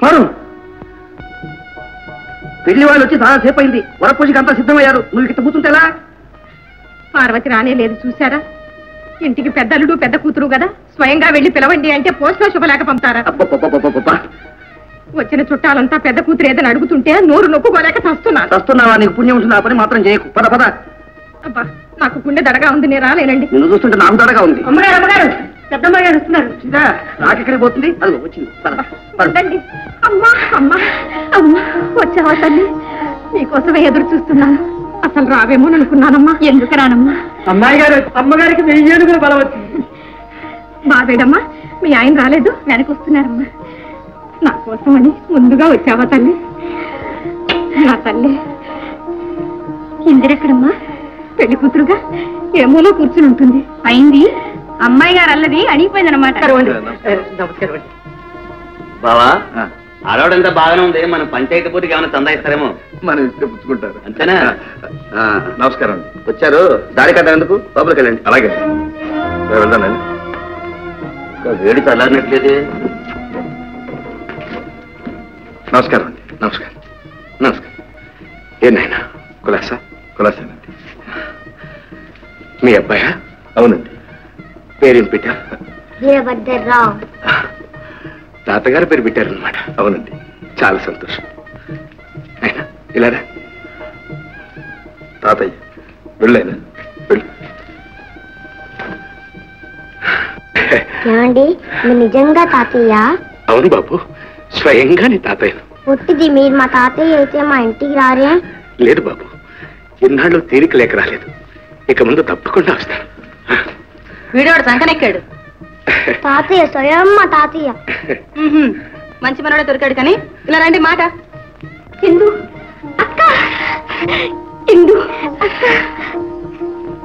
పారు పెళ్లి వాళ్ళు వచ్చి చాలా సేపు అయింది. వరపూజకి అంతా సిద్ధమయ్యారు. నువ్వు ఇక్కడ కూర్చుంటేలా? పార్వతి రానే లేదు చూసారా? ఇంటికి పెద్దలుడు పెద్ద కూతురు కదా, స్వయంగా వెళ్లి పిలవండి అంటే పోస్ట్లో శుభలేక పంపుతారా? వచ్చిన చుట్టాలంతా పెద్ద కూతురు ఏదని అడుగుతుంటే నోరు నొప్పుకోలేక చస్తున్నావా? నీకు పుణ్యం ఉంటుంది. ఆ పని మాత్రం చేయకు. పద పద. అబ్బా నాకు గుండె దడగా ఉంది, నేను రాలేనండి. నిన్ను చూస్తుంటే నాకు దడగా ఉంది. అమ్మగారు అమ్మగారు పెద్దమ్మ గారు వస్తున్నారు. నాకెక్కడికి పోతుంది? అది వచ్చింది. అమ్మా అమ్మా అమ్మా వచ్చావా తల్లి? నీకోసమే ఎదురు చూస్తున్నాను. అసలు రావేమో అనుకున్నానమ్మా. ఎందుకు రానమ్మా? అమ్మాయి గారు అమ్మగారికి 1000 ఏనుగులు బలం వచ్చింది. బాబేడమ్మా మీ ఆయన రాలేదు? వెనకొస్తున్నారమ్మా. నా కోసం అని ముందుగా వచ్చావా తల్లి? నా తల్లి ఇందిరెక్కడమ్మా? పెళ్లి కూతురుగా ఏమోలో కూర్చుని ఉంటుంది. అయింది అమ్మాయి గారు అల్లది అడిగిపోయిందనమాట. నమస్కారం అండి. బావా ఆడవాడంతా బాగానే ఉంది. మన పంచాయతీ పూర్తికి ఏమైనా చందా ఇస్తారేమో. మనం ఇస్తే పుచ్చుకుంటారు అంతేనా? నమస్కారం అండి. వచ్చారు దారి కదా ఎందుకు? లోపలికి వెళ్ళండి. అలాగే వెళ్దానండి. వేడి చల్లారినట్లేదు. నమస్కారం అండి. నమస్కారం నమస్కారం. ఏనాయనా కులాసా? కులాసానండి. మీ అబ్బాయా? అవునండి. పేరేం పెట్టారు? వీరభద్రరావు. తాతగారు పేరు పెట్టారనమాట. అవునండి. చాలా సంతోషం. అయినా ఇలారా తాతయ్య వెళ్ళైనా వెళ్ళు. ఏమండి మీరు నిజంగా తాతయ్య? అవును బాబు, స్వయంగా నీ తాతయ్య. పుట్టిది మీరు మా తాతయ్య అయితే మా ఇంటికి రారే? లేదు బాబు, ఇన్నాళ్ళు తీరిక లేక రాలేదు. ఇక ముందు తప్పకుండా వస్తాను. వీడోడు సంకనెక్కాడు. తాతయ్య స్వయం మా తాతయ్య. మంచి మనోడే దొరికాడు. కానీ ఇలా రండి మాట. ఇందు అక్క, ఇందు అక్క,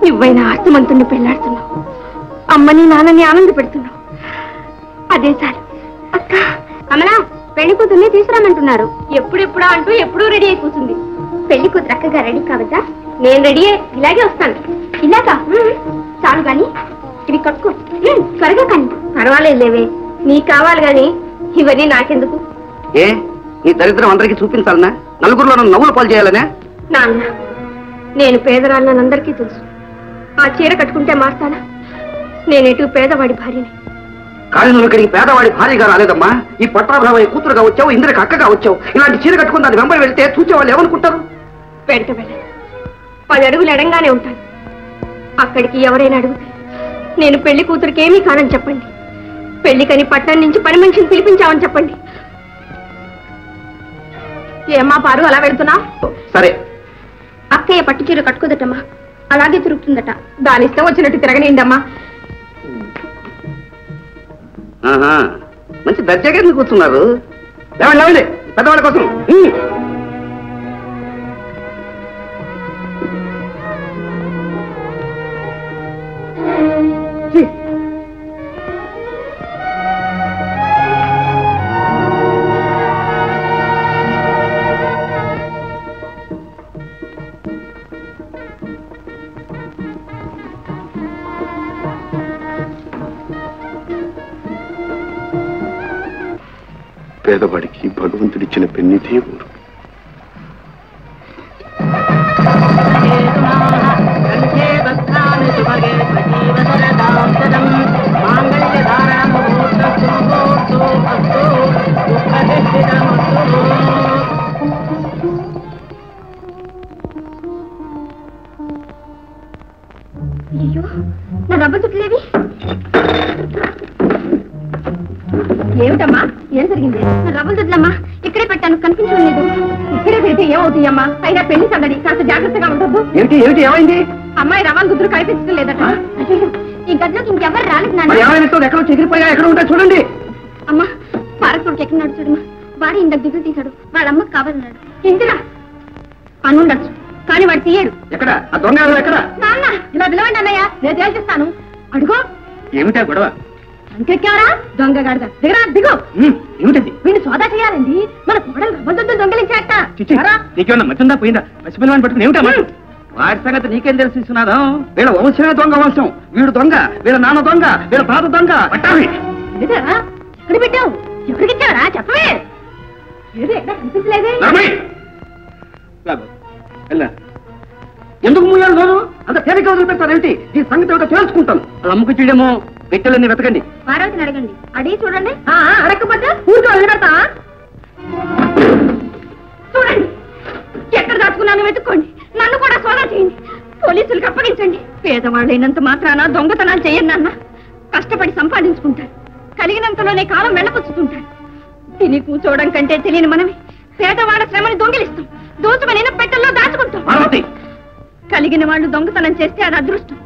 నువ్వైనా ఆస్తమంతుణ్ణి పెళ్లాడుతున్నావు. అమ్మని నాన్నని ఆనంద పెడుతున్నావు. అదే చాలు అక్క. కమలా పెళ్లి కూతుర్ని తీసుకురామంటున్నారు. ఎప్పుడెప్పుడా అంటూ ఎప్పుడూ రెడీ అయి కూర్చుంది. పెళ్లి కూతురు అక్కగా రెడీ కావద్దా? నేను రెడీయే, ఇలాగే వస్తాను. ఇలాగా? చాలు గాని ఇవి కట్టుకో. త్వరగా కానీ. పర్వాలేదు లేవే, నీకు కావాలి గాని ఇవన్నీ నాకెందుకు? ఏ నీ దరిద్రం అందరికీ చూపించాలనా? నలుగురిలో నన్ను నవ్వులు పాలు చేయాలనే? నాన్న, నేను పేదరాళ్ళని అందరికీ తెలుసు. ఆ చీర కట్టుకుంటే మారుతానా? నేనేటు పేదవాడి భార్యని. కానీ నువ్వు ఇక్కడికి పేదవాడి భార్యగా రాలేదమ్మా. ఈ పట్టాభావయ్య కూతురుగా వచ్చావు, ఇంద్రకి అక్కగా వచ్చావు. ఇలాంటి చీర కట్టుకుని దాని వెంబడి వెళ్తే చూసేవాళ్ళు ఏమనుకుంటారు? వెంట వెళ్ళను. 10 అడుగులు ఎడంగానే ఉంటాను. అక్కడికి ఎవరైనా అడిగితే నేను పెళ్లి కూతురికి ఏమీ కానని చెప్పండి. పెళ్లికని పట్టణం నుంచి పని మనిషిని పిలిపించామని చెప్పండి. ఏమ్మా పారు అలా వెళ్తున్నా? సరే. అక్కయ్య పట్టు చీర కట్టుకోదటమ్మా, అలాగే తిరుగుతుందట. దాని ఇష్టం వచ్చినట్టు తిరగనేండమ్మా. మంచి దర్జాగా ఎందుకు కూర్చున్నారు? లేవండి లేవండి, పెద్దవాళ్ళ కోసం. పేదవాడికి భగవంతుడిచ్చిన పెన్నిదే ఊరు. అయ్యో నా రబ్బర్ చుట్టలేవి. ఏమిటమ్మా, ఏం జరిగింది? నా రబ్బర్ చుట్టలమ్మా ఇక్కడే పెట్టాను, కనిపించలేదు. ఇక్కడే పెడితే ఏమవుతాయమ్మా? అయినా పెళ్లి సందడి, కాస్త జాగ్రత్తగా ఉండదు. ఏమిటి ఏమిటి ఏమైంది? అమ్మాయి రవాణా గుర్తులు కనిపించడం లేదట. అయ్యో ఈ గదిలోకి ఇంకెవరు రాలేదు మరి నాన్న. ఏమైనా ఎక్కడో చెగిరిపోయా, ఎక్కడ ఉంటా చూడండి. అమ్మా పారకుడికి ఎక్కడున్నాడు చూడమ్మా. వాడు ఇందాక దిగులు తీశాడు. వాళ్ళ అమ్మకి కావాలన్నాడు. ఇంటిరా అనుండొచ్చు, కానీ వాడు తీయడు. ఎక్కడ ఆ దొంగ ఎక్కడ? నాన్న ఇలా పిలవండి అన్నయ్య, నేను తేల్చిస్తాను. అడుగో. ఏమిటా గొడవ? ఇంకెక్కావరా దొంగ గాడిద? దిగరా దిగు. ఏమిటది? వీడిని సోదా చేయాలండి. మన కోడలు రవ్వదొద్దు దొంగలించాట. నీకేమన్నా మధ్యందా పోయిందా? పసిపిల్లవాడిని పట్టుకుని ఏమిటా మాట? వాడి సంగతి నీకేం తెలిసిస్తున్నాదా? వీళ్ళ వంశమే దొంగ వంశం. వీడు దొంగ, వీళ్ళ నాన్న దొంగ, వీళ్ళ తాత దొంగ. పట్టాలి. ఎక్కడ పెట్టావు? ఎవరికిచ్చావరా చెప్పవే. ఎందుకు మూయాలి రోజు అంత తేలిక వదిలిపెడతారేంటి? ఈ సంగతి ఒకటి తేల్చుకుంటాను. అది అమ్ముకు చూడేమో పెట్టెలన్నీ వెతకండి. పార్వతిని అడగండి, అడిగి చూడండి. అడగకపోతే ఊరికే వదిలిపెడతా. చూడండి, ఎక్కడ దాచుకున్నాను వెతుక్కోండి, నన్ను కూడా సోదా చేయండి, పోలీసులకు అప్పగించండి. పేదవాళ్ళైనంత మాత్రాన దొంగతనాలు చెయ్యండి నాన్న. కష్టపడి సంపాదించుకుంటారు, కలిగినంతలోనే కాలం వెళ్ళపుచ్చుతుంటారు. తిని కూర్చోవడం కంటే తెలియని మనమే పేదవాళ్ళ శ్రమని దొంగిలిస్తాం, దోచుమని పెట్టెల్లో దాచుకుంటాం. కలిగిన వాళ్ళు దొంగతనం చేస్తే అది అదృష్టం,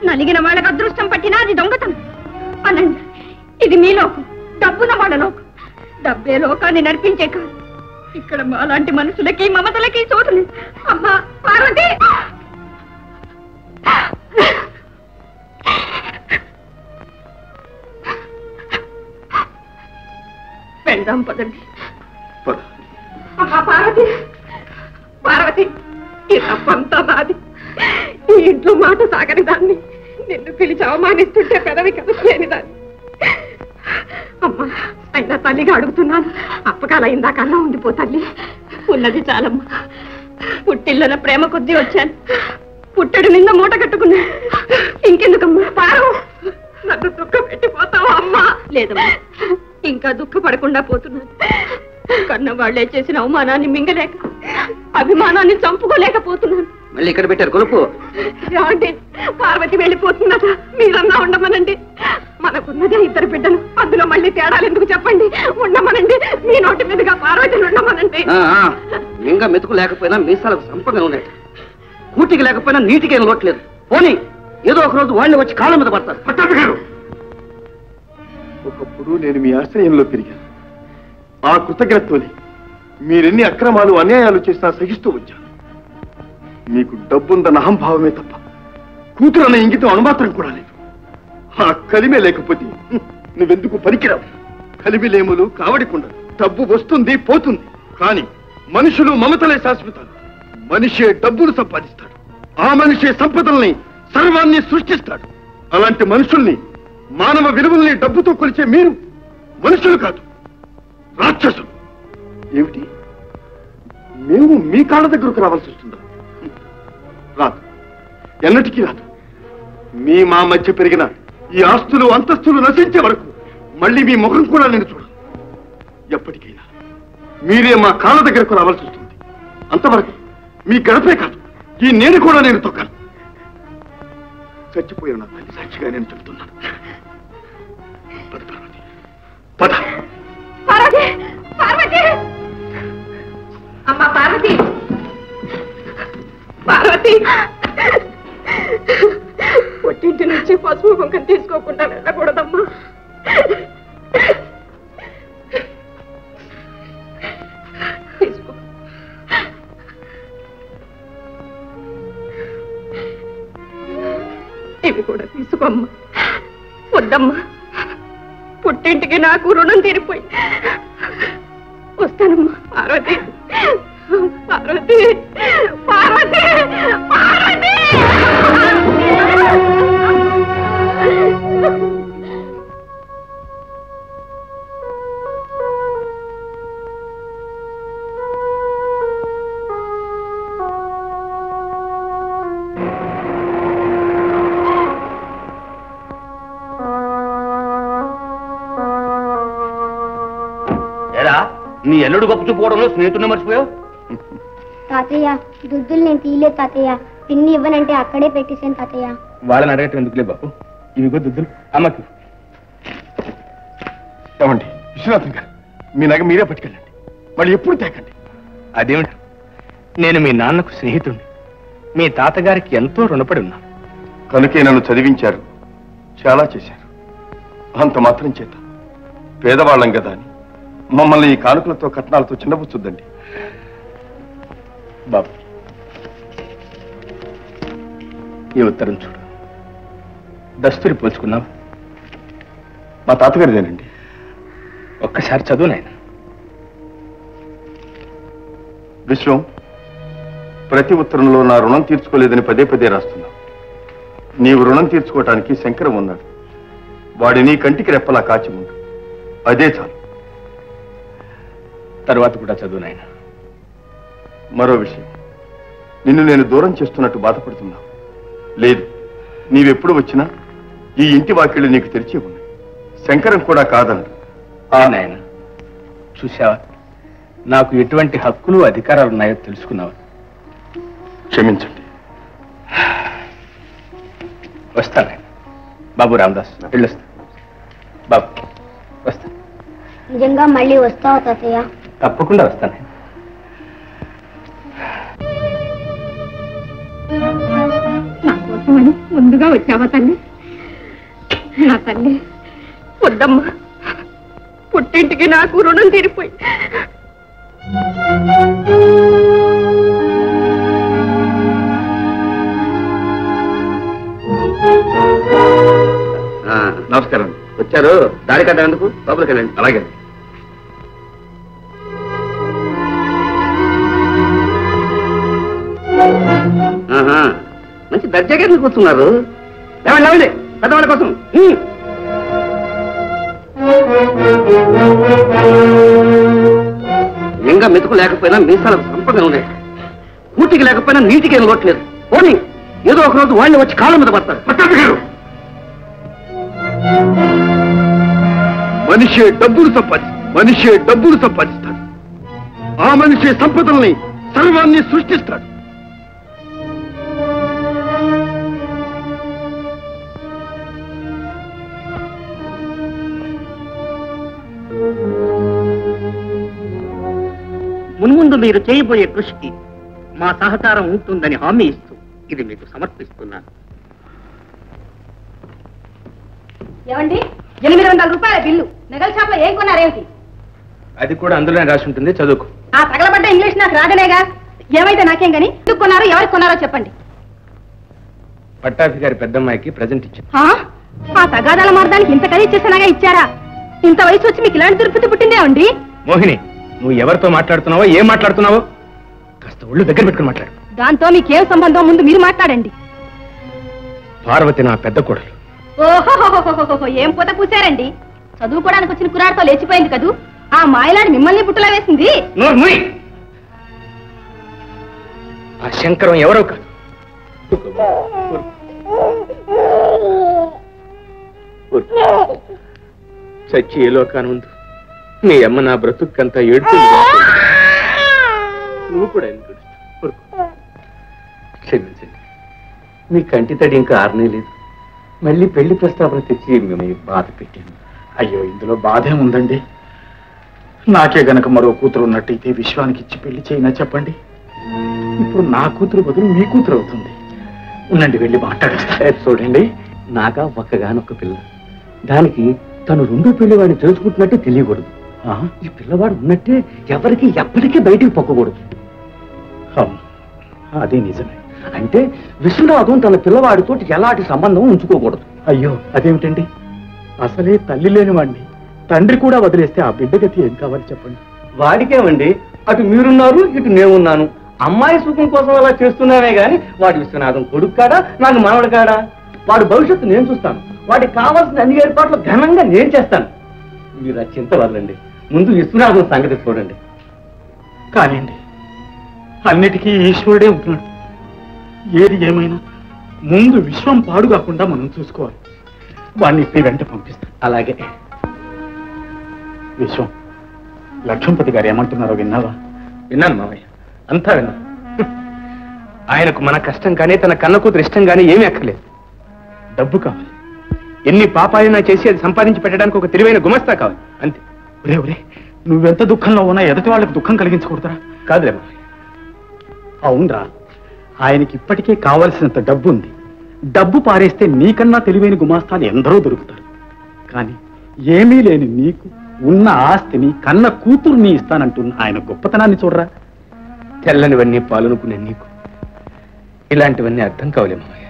నలిగిన వాళ్ళకి అదృష్టం పట్టినా అది దొంగతనం. అనండి, ఇది మీ లోకం, డబ్బున్న వాళ్ళ లోకం. డబ్బే లోకాన్ని నడిపించే కాదు. ఇక్కడ అలాంటి మనుషులకి మమతలకి చోటు లేదు. అమ్మా పార్వతి, వెళ్దాం పదండి. అమ్మా పార్వతి, పార్వతి, ఈ తప్పంతా నాది. ఈ ఇంట్లో మాట సాగని దాన్ని, నిన్ను పిలిచి అవమానిస్తుంటే పెదవి కదలేని దాన్ని. అమ్మా, అయినా తల్లిగా అడుగుతున్నాను, అప్పకాల ఇందాకన్నా ఉండిపో తల్లి. ఉన్నది చాలమ్మా. పుట్టిల్లున ప్రేమ కొద్దీ వచ్చాను, పుట్టడు నింద మూట కట్టుకున్నా. ఇంకెందుకమ్మా పారు, నన్ను దుఃఖ పెట్టిపోతావా అమ్మా? లేదమ్మా, ఇంకా దుఃఖపడకుండా పోతున్నాను. కన్న వాళ్లే చేసిన అవమానాన్ని మింగలేక, అభిమానాన్ని చంపుకోలేకపోతున్నాను. మళ్ళీ ఇక్కడ పెట్టారు కొలుపు. ఏమండి, పార్వతి వెళ్ళిపోతున్నదా? మీరన్నా ఉండమనండి. మనకున్నదే 2 బిడ్డలు, అందులో మళ్ళీ తేడాలు ఎందుకు చెప్పండి? ఉండమనండి, మీ నోటి మీదుగా పార్వతిని ఉండమనండి. ఇంకా మెతుకు లేకపోయినా మీసాలకు సంపంగా ఉన్నాయి, కూటికి లేకపోయినా నీటికి ఏం లోట్లేదు. పోనీ ఏదో ఒక రోజు వాళ్ళని వచ్చి కాళ్ళ మీద పడతారు. పట్టాభి గారు, ఒకప్పుడు నేను మీ ఆశ్రయంలో పెరిగాను. ఆ కృతజ్ఞతతోనే మీరెన్ని అక్రమాలు అన్యాయాలు చేసినా సహిస్తూ వచ్చాను. మీకు డబ్బుందన్న అహంభావమే తప్ప కూతురు అన్న ఇంగితం అనుమాత్రం కూడా లేదు. ఆ కలిమే లేకపోతే నువ్వెందుకు పనికిరావు? కలిమిలేములు కావడికుండదు. డబ్బు వస్తుంది పోతుంది, కానీ మనుషులు మమతలే శాశ్వతాలు. మనిషే డబ్బులు సంపాదిస్తాడు, ఆ మనిషే సంపదల్ని సర్వాన్ని సృష్టిస్తాడు. అలాంటి మనుషుల్ని, మానవ విలువల్ని డబ్బుతో కొలిచే మీరు మనుషులు కాదు, రాక్షసులు. ఏమిటి, మేము మీ కాళ్ళ దగ్గరకు రావాల్సి వస్తుందా? రాదు, ఎన్నటికీ రాదు. మీ మా మధ్య పెరిగిన ఈ ఆస్తులు అంతస్తులు నశించే వరకు మళ్ళీ మీ ముఖం కూడా నేను చూడను. ఎప్పటికైనా మీరే మా కాళ్ళ దగ్గరకు రావాల్సి వస్తుంది. అంతవరకు మీ గడపే కాదు, ఈ నేను కూడా నేను తొక్కను. చచ్చిపోయిన నా తల్లి సాక్షిగా నేను చెబుతున్నాను. పద పార్వతి, పద. పార్వతి, పార్వతి, అమ్మా పార్వతి, పార్వతి, పుట్టింటి నుంచి పసుపు కుంకం తీసుకోకుండా వెళ్ళకూడదమ్మా. తీసుకో. ఇవి కూడా తీసుకోమ్మా. వద్దమ్మా, పుట్టింటికి నాకు రుణం తీరిపోయి. వస్తానమ్మా. పార్వతి, పార్వతి, పార్వతి, పార్వతి. నీ ఎల్లుడు గొప్ప చూపుకోవడంలో స్నేహితుడిని మర్చిపోయావు. తాతయ్య, దుద్దులు నేను తీయలేదు తాతయ్య. పిన్ని ఇవ్వనంటే అక్కడే పెట్టేశాను తాతయ్య. వాళ్ళని అడగటం ఎందుకులే బాబు, ఇవిగో దుద్దులు అమ్మకి. ఏమండి విశ్వనాథం గారు, మీ నగ మీరే పట్టుకెళ్ళండి, మళ్ళీ ఎప్పుడు తేకండి. అదేమిటి, నేను మీ నాన్నకు స్నేహితుడిని, మీ తాతగారికి ఎంతో రుణపడి ఉన్నాను. కనుకే నన్ను చదివించారు, చాలా చేశారు. అంత మాత్రం చేత పేదవాళ్ళం కదా అని మమ్మల్ని ఈ కానుకలతో కట్నాలతో చిన్నపుచ్చుద్దండి. బాబు, ఈ ఉత్తరం చూడు. దస్తూరి పోల్చుకున్నావు. మా తాతగారిదేనండి. ఒక్కసారి చదువు నాయన. విశ్వం, ప్రతి ఉత్తరంలో నా రుణం తీర్చుకోలేదని పదే పదే రాస్తున్నావు. నీవు రుణం తీర్చుకోవటానికి శంకరం ఉన్నాడు. వాడి నీ కంటికి రెప్పలా కాచి ఉండు, అదే చాలు. తర్వాత కూడా చదువు నాయన. మరో విషయం, నిన్ను నేను దూరం చేస్తున్నట్టు బాధపడుతున్నా. లేదు, నీవెప్పుడు వచ్చినా ఈ ఇంటి వాకిళ్ళు నీకు తెరిచి ఉన్నాయి. శంకరం కూడా కాదన్నాడు. నాయన, చూసావా, నాకు ఎటువంటి హక్కులు అధికారాలు ఉన్నాయో తెలుసుకున్నావా? క్షమించండి. వస్తాను బాబు రామదాస్, వెళ్ళొస్తా. బాబు వస్తా. నిజంగా మళ్ళీ వస్తావా తాతయ్య? తప్పకుండా వస్తాను. నా కోసమని ముందుగా వచ్చావా తల్లి? నా తల్లి వద్దమ్మా, పుట్టింటికి నాకు రుణం తీరిపోయి. నమస్కారం. వచ్చారు, దారి కట్టేందుకు లోపలికి వెళ్ళండి. అలాగే. మంచి దర్జాగా ఎందుకు కూర్చున్నారు? లేవండి లేవండి, పెద్దవాళ్ళ కోసం. ఇంకా మెతుకు లేకపోయినా మీసాలకు సంపగా ఉన్నాయి. కూటికి లేకపోయినా నీటికి ఏం లోట్లేదు. పోనీ ఏదో ఒక రోజు వాళ్ళని వచ్చి కాళ్ళ మీద పడతారు. మనిషే డబ్బులు సంపాదిస్తాడు. ఆ మనిషే సంపదల్ని, సర్వాన్ని సృష్టిస్తాడు. మున్ముందు మీరు చేయబోయే కృషికి మా సహకారం ఉంటుందని హామీ ఇస్తూ ఇది మీకు సమర్పిస్తున్నాను. ఏమండి, 800 రూపాయల బిల్లు నగల షాప్ లో ఏం కొన్నారేమిటి? అది కూడా అందులోనే రాసి ఉంటుంది, చదువుకు. ఆ తగలబడ్డ ఇంగ్లీష్ నాకు రాదనేగా. ఏమైతే నాకేం గాని, ఎందుకు కొన్నారో ఎవరికి కొన్నారో చెప్పండి. పట్టాభి గారి పెద్దమ్మాయికి ప్రజెంట్ ఇచ్చాను. ఆ తగాదాల మార్గానికి ఇంత ఖరీదు చేసేలాగా ఇచ్చారా? ఇంత వయసు వచ్చి మీకు ఇలాంటి దుర్పతి పుట్టిందే అండి. మోహిని, నువ్వు ఎవరితో మాట్లాడుతున్నావో, ఏం మాట్లాడుతున్నావో కాస్త ఒళ్ళు దగ్గర పెట్టుకుని మాట్లాడు. దాంతో మీకేం సంబంధం, ముందు మీరు మాట్లాడండి. పార్వతి నా పెద్ద కోడలు. ఓహో, ఏం పూత పూసారండి. చదువుకోవడానికి వచ్చిన కురాడతో లేచిపోయింది కదూ. ఆ మాయలాడి మిమ్మల్ని పుట్టలా వేసింది. ఆ శంకరం ఎవరో కాదు. చచ్చి ఏ లోకానుందు నీ అమ్మ నా బ్రతుకంతా ఏడుతుంది. నువ్వు కూడా ఎందుకు క్షమించండి. మీ కంటి తడి ఇంకా ఆరనే లేదు. మళ్ళీ పెళ్లి ప్రస్తావన తెచ్చి మిమ్మల్ని బాధ పెట్టాను. అయ్యో, ఇందులో బాధే ఉందండి. నాకే గనక మరో కూతురు ఉన్నట్టయితే విశ్వానికి ఇచ్చి పెళ్లి చేయినా చెప్పండి. ఇప్పుడు నా కూతురు బదులు మీ కూతురు అవుతుంది. ఉండండి, వెళ్ళి మాట్లాడేస్తా. చూడండి, నాగా ఒక్కగానొక్క పిల్ల. దానికి తను రెండో పిల్లవాడిని తెలుసుకుంటున్నట్టే తెలియకూడదు. ఈ పిల్లవాడు ఉన్నట్టే ఎవరికి ఎప్పటికీ బయటికి పొక్కకూడదు. అదే నిజమే. అంటే విశ్వనాథం తన పిల్లవాడితో ఎలాంటి సంబంధం ఉంచుకోకూడదు. అయ్యో, అదేమిటండి? అసలే తల్లి లేని వాడిని తండ్రి కూడా వదిలేస్తే ఆ బిడ్డ గతి ఏం కావాలి చెప్పండి. వాడికేమండి, అటు మీరున్నారు, ఇటు నేనున్నాను. అమ్మాయి సుఖం కోసం అలా చేస్తున్నానే గాని వాడి విశ్వనాథం కొడుకు కాడా, నాకు మనవడు కాడా? వాడి భవిష్యత్తు నేను చూస్తాను. వాడికి కావాల్సిన అన్ని ఏర్పాట్లు ఘనంగా నేను చేస్తాను. మీరు ఆ చింత వదలండి. ముందు విశ్వనాథం సంగతి చూడండి. కానివ్వండి, అన్నిటికీ ఈశ్వరుడే ఉంటున్నాడు. ఏది ఏమైనా ముందు విశ్వం పాడు కాకుండా మనం చూసుకోవాలి. వాడిని ఇప్పుడు వెంట పంపిస్తాం. అలాగే. విశ్వం, లక్ష్మణపతి గారు ఏమంటున్నారో విన్నావా? విన్నాను మావయ్య, అంతా విన్నాను. ఆయనకు మన కష్టం కానీ తన కన్న కూతురు ఇష్టం కానీ ఏమీ అక్కర్లేదు. డబ్బు కావాలి. ఎన్ని పాపాలైనా చేసి అది సంపాదించి పెట్టడానికి ఒక తెలివైన గుమస్తా కావాలి, అంతే. ఒరే, నువ్వెంత దుఃఖంలో ఉన్నా ఎదుటి వాళ్ళకి దుఃఖం కలిగించకూడదురా. కాదులే మావయ్య. అవునరా, ఆయనకి ఇప్పటికే కావలసినంత డబ్బు ఉంది. డబ్బు పారేస్తే నీకన్నా తెలివైన గుమాస్తాలు ఎందరో దొరుకుతారు. కానీ ఏమీ లేని నీకు ఉన్న ఆస్తిని కన్న కూతుర్ని ఇస్తానంటున్న ఆయన గొప్పతనాన్ని చూడరా. తెల్లనివన్నీ పాలనుకునే నీకు ఇలాంటివన్నీ అర్థం కావలే మావయ్య.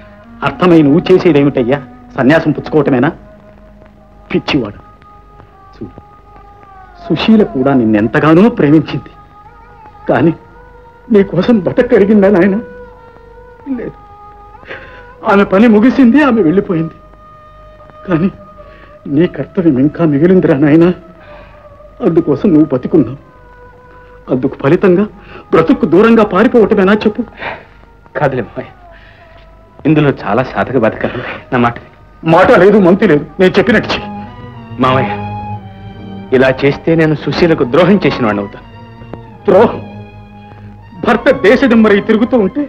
అర్థమై నువ్వు చేసేదేమిటయ్యా? సన్యాసం పుచ్చుకోవటమేనా? పిచ్చివాడు. చూడు, సుశీల కూడా నిన్నెంతగానో ప్రేమించింది. కానీ నీకోసం బతకరిగిందా నాయన? లేదు. ఆమె పని ముగిసింది, ఆమె వెళ్ళిపోయింది. కానీ నీ కర్తవ్యం ఇంకా మిగిలిందిరా నాయన. అందుకోసం నువ్వు బతికున్నావు. అందుకు ఫలితంగా బ్రతుకు దూరంగా పారిపోవటమేనా చెప్పు. కాదులే మావయ్య, ఇందులో చాలా సాధక బతకాలి. నా మాట లేదు, మంతి లేదు, నేను చెప్పినట్టు చెయ్యి. మావయ్య, ఇలా చేస్తే నేను సుశీలకు ద్రోహం చేసిన వాడిని అవుతాను. ద్రోహం? భర్త దేశదిమ్మరై తిరుగుతూ ఉంటే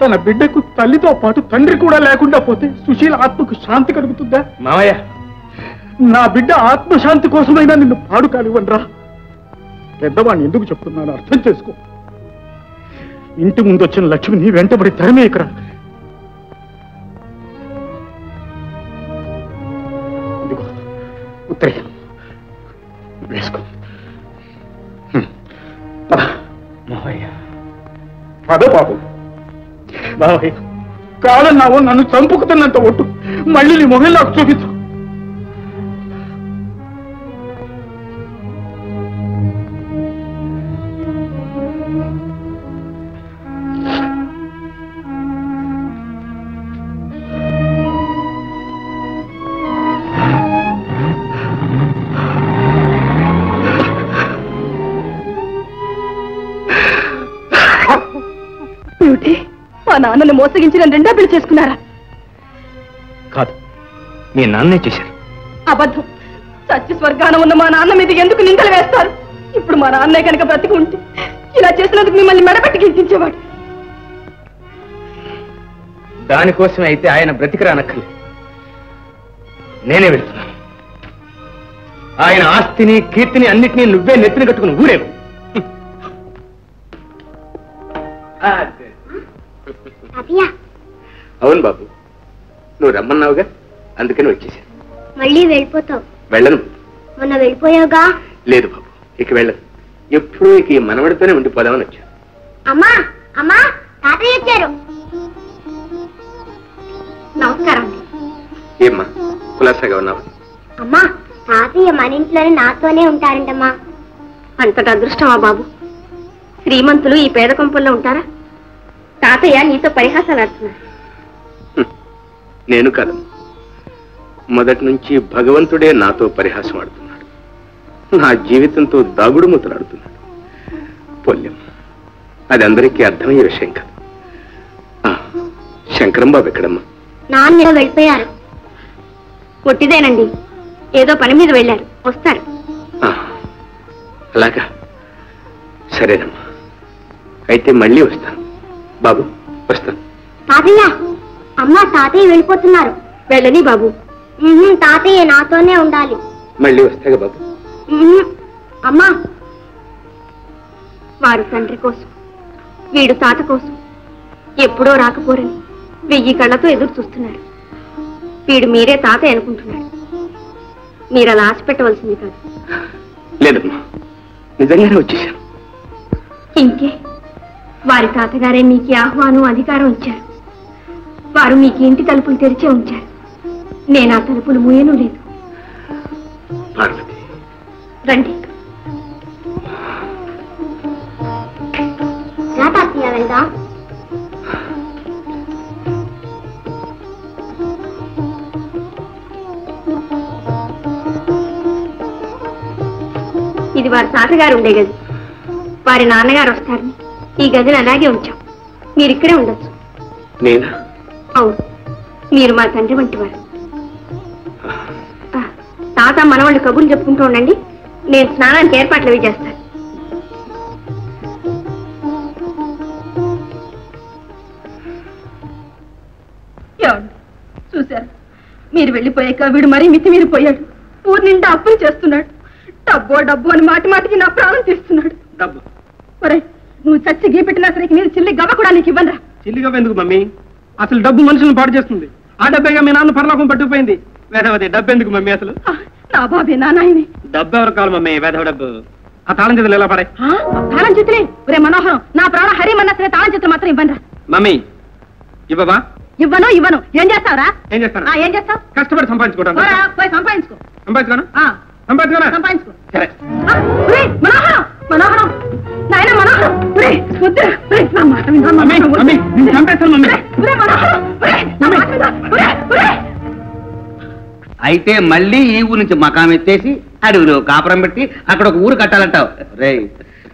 తన బిడ్డకు తల్లితో పాటు తండ్రి కూడా లేకుండా పోతే సుశీల ఆత్మకు శాంతి కలుగుతుందా? మావయ్య, నా బిడ్డ ఆత్మశాంతి కోసమైనా నిన్ను పాడు కానివ్వనరా. పెద్దవాడిని ఎందుకు చెప్తున్నాను అర్థం చేసుకో. ఇంటి ముందు వచ్చిన లక్ష్మిని వెంటబడి తరిమే ఇక్కడ. ఇదిగో ఉత్తరేయం వేసుకో. మావయ్య, పద బాబు. బావయ్య, కాదన్నావు, నన్ను చంపుకుతున్నంత ఒట్టు మళ్ళీ నీ మొహం నాకు చూపించు. మా నాన్నను మోసగించిన రెండో పెళ్లి చేసుకున్నారా? కాదు, మీ నాన్నే చేశారు. అబద్ధం. సత్య స్వర్గాన ఉన్న మా నాన్న మీద ఎందుకు నిందలు వేస్తారు? ఇప్పుడు మా నాన్నే కనుక బ్రతికి ఉంటే ఇలా చేసినందుకు మిమ్మల్ని మెడపెట్టి గింతించేవాడు. దానికోసమే అయితే ఆయన బ్రతికిరానక్కర్లేదు. నేనే వెళ్తున్నాను. ఆయన ఆస్తిని కీర్తిని అన్నిటినీ నువ్వే నెత్తిన కట్టుకుని ఊరేవు. అవును బాబు, నువ్వు రమ్మన్నావుగా, అందుకని వచ్చేసాను. మళ్ళీ వెళ్ళిపోతావు? వెళ్ళను. మొన్న వెళ్ళిపోయావుగా? లేదు బాబు, ఇక వెళ్ళను. ఎప్పుడూ ఇక ఈ మనవడితోనే ఉండిపోదామని వచ్చాను. అమ్మా అమ్మా, తాతయ్య వచ్చారు. నమస్కారం. ఏమ్మా కులాసాగా ఉన్నావా? అమ్మా, తాతయ్య మన ఇంట్లోనే నాతోనే ఉంటారంటమ్మా. అంతటి అదృష్టమా బాబు? శ్రీమంతులు ఈ పేద కొంపల్లో ఉంటారా? తాతయ్య నీతో పరిహాసాలు ఆడుతున్నారు. నేను కాదు, మొదటి నుంచి భగవంతుడే నాతో పరిహాసం ఆడుతున్నాడు. నా జీవితంతో దాగుడు మూతలాడుతున్నాడు. పొల్యం, అది అందరికీ అర్థమయ్యే విషయం కాదు. శంకరం బాబు ఎక్కడమ్మా? నాన్న వెళ్ళిపోయారు. కొట్టిదేనండి, ఏదో పని మీద వెళ్ళారు, వస్తారు. అలాగా, సరేనమ్మా, అయితే మళ్ళీ వస్తాను. బాబు వస్తాను. తాతయ్య, అమ్మా తాతయ్య వెళ్ళిపోతున్నారు. వెళ్ళని బాబు. తాతయ్య నాతోనే ఉండాలి. మళ్ళీ వస్తాగా బాబు. అమ్మా, వారు తండ్రి కోసం, వీడు తాత కోసం ఎప్పుడో రాకపోరని 1000 కళ్ళతో ఎదురు చూస్తున్నారు. వీడు మీరే తాతయ్య అనుకుంటున్నాడు. మీరు అలా ఆశ పెట్టవలసింది కాదు. లేదమ్మా, నిజంగానే వచ్చేసాను. ఇంకే, వారి తాతగారే మీకు ఆహ్వానం అధికారం ఇచ్చారు. వారు మీకు ఇంటి తలుపులు తెరిచే ఉంచారు. నేను ఆ తలుపులు మూయను లేదు. పార్వతి, రండి. తాతయ్య వెళ్దాం. ఇది వారి తాతగారు ఉండే గది. వారి నాన్నగారు వస్తారని ఈ గదిని అలాగే ఉంచాం. మీరు ఇక్కడే ఉండొచ్చు. నేనా? అవును, మీరు మా తండ్రి వంటి వారు. తాత మనవాళ్ళు కబుర్లు చెప్పుకుంటూ ఉండండి. నేను స్నానానికి ఏర్పాట్లు అవి చేస్తాను. చూశారు, మీరు వెళ్ళిపోయాక వీడు మరీ మితిమీరిపోయాడు. ఊరి నిండా అప్పులు చేస్తున్నాడు. డబ్బు అని మాటి మాటికి నా ప్రాణం తీస్తున్నాడు. డబ్బు? ఒరే, నువ్వు చచ్చి గీపెట్టినా సరే మీరు చిల్లి గవ్వ కూడా నీకు ఇవ్వనరా. చిల్లిగా ఎందుకు మమ్మీ? అసలు డబ్బు మనుషులను పాడు చేస్తుంది. ఆ డబ్బేగా మీ నాన్న పరలోకం పట్టుకుపోయింది. వేదవతి, డబ్బు ఎందుకు మమ్మీ అసలు? నా బాబే, నా నాయనే. డబ్బు ఎవరు కావాలి మమ్మీ? వేదవ డబ్బు. ఆ తాళం చేతులు ఎలా పడే? తాళం చేతులే? ఒరే మనోహరం, నా ప్రాణ హరిమన్నా సరే తాళం చేతులు మాత్రం ఇవ్వనరా. మమ్మీ ఇవ్వవా? ఇవ్వను. ఏం చేస్తావురా? ఏం చేస్తాను? ఏం చేస్తావు? కష్టపడి సంపాదించుకోవడం. పోయి సంపాదించుకో. సంపాదించుకోనా? సంపాదించుకో. సరే. మనోహరం, మనోహరం, నాయన మనోహరం, వద్దురా. నా మాట విను. మమ్మీ, మమ్మీ, నేను చంపేస్తాను మమ్మీ. మనోహరం, నా మాట విను. అయితే మళ్ళీ ఈ ఊరు నుంచి మకాం ఎత్తేసి అడవిలో కాపురం పెట్టి అక్కడ ఒక ఊరు కట్టాలంటావు. రే,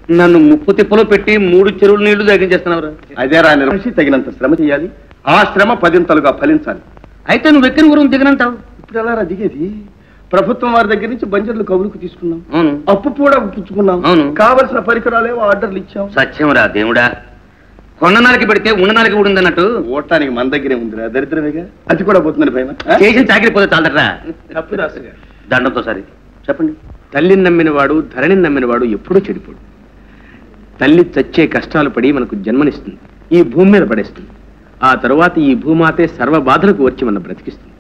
నన్ను ముప్పు తిప్పలో పెట్టి 3 చెరువుల నీళ్లు తగ్గించేస్తున్నావురా. అదే రా నిర్మసి తగినంత శ్రమ చేయాలి, ఆ శ్రమ 10 ఫలించాలి. అయితే నువ్వు ఎక్కిన గురువు దిగనంటావు. ఇప్పుడు ఎలా దిగేది? ప్రభుత్వం వారి దగ్గర నుంచి బంజర్లు కబురుకు తీసుకున్నాం, అవును. అప్పు కూడా పుచ్చుకున్నాం, అవును. కావలసిన పరికరాలేవో ఆర్డర్లు ఇచ్చాం. సత్యంరా దేవుడా, కొండనాలకి పెడితే ఉండనాలకి కూడా ఉందన్నట్టు ఓటానికి మన దగ్గరే ఉందిరా, దరిద్రమేగా. అది కూడా పోతుందని భయమా? చేసిన చాకరీ పోతే చాలరా. తప్పు రాసుగా దండంతో సరి చెప్పండి. తల్లిని నమ్మినవాడు ధరణిని నమ్మినవాడు ఎప్పుడూ చెడిపోడు. తల్లి చచ్చే కష్టాలు పడి మనకు జన్మనిస్తుంది, ఈ భూమి మీద పడేస్తుంది. ఆ తరువాత ఈ భూమాతే సర్వ బాధలకు వచ్చి మన బ్రతికిస్తుంది.